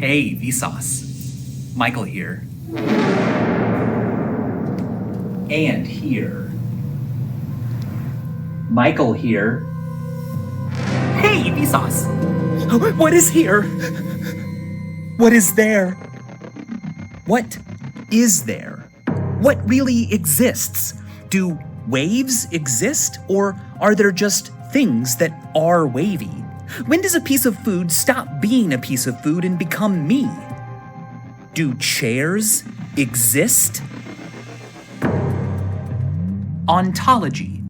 Hey, vsauce. Michael here. And here. Michael here. Hey, vsauce. What is here? What is there? What is there? What really exists? Do waves exist, or are there just things that are wavy? When does a piece of food stop being a piece of food and become me? Do chairs exist? Ontology.